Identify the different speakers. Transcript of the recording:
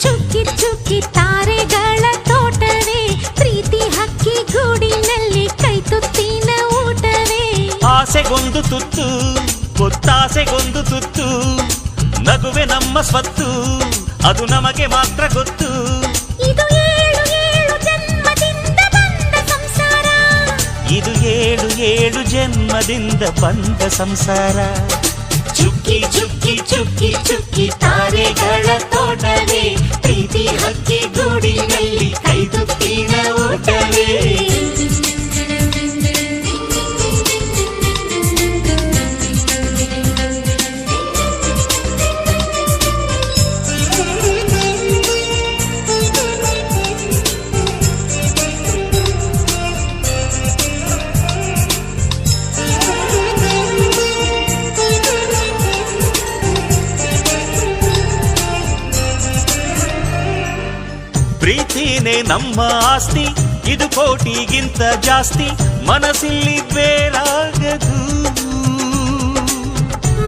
Speaker 1: ಚುಕ್ಕಿ ಚುಕ್ಕಿ ತಾರೆಗಳ ತೋಟವೇ ಪ್ರೀತಿ ಹಕ್ಕಿ ಗೂಡಿನಲ್ಲಿ ಕೈ ತುತ್ತಿನ ಊಟವೇ.
Speaker 2: ಆಸೆಗೊಂದು ತುತ್ತು ಒತ್ತಾಸೆಗೊಂದು ತುತ್ತು ನಗುವೆ ನಮ್ಮ ಸ್ವತ್ತು ಅದು ನಮಗೆ ಮಾತ್ರ ಗೊತ್ತು.
Speaker 1: ಇದು ಏಳು ಏಳು ಜನ್ಮದಿಂದ ಬಂದ ಸಂಸಾರ,
Speaker 2: ಇದು ಏಳು ಏಳು ಜನ್ಮದಿಂದ ಬಂದ ಸಂಸಾರ. ಚುಕ್ಕಿ ಚುಕ್ಕಿ ಚುಕ್ಕಿ ಚುಕ್ಕಿ ತಾರೆಗಳ ತೋಟವೇ ಪ್ರೀತಿ ಹಕ್ಕಿ ಗೂಡಿನಲ್ಲಿ ಕೈ ತುತ್ತಿನ ಊಟವೇ. ಪ್ರೀತಿನೇ ನಮ್ಮ ಆಸ್ತಿ, ಇದು ಕೋಟಿಗಿಂತ ಜಾಸ್ತಿ. ಮನಸ್ಸಿಲ್ಲಿ ಬೇರಾಗ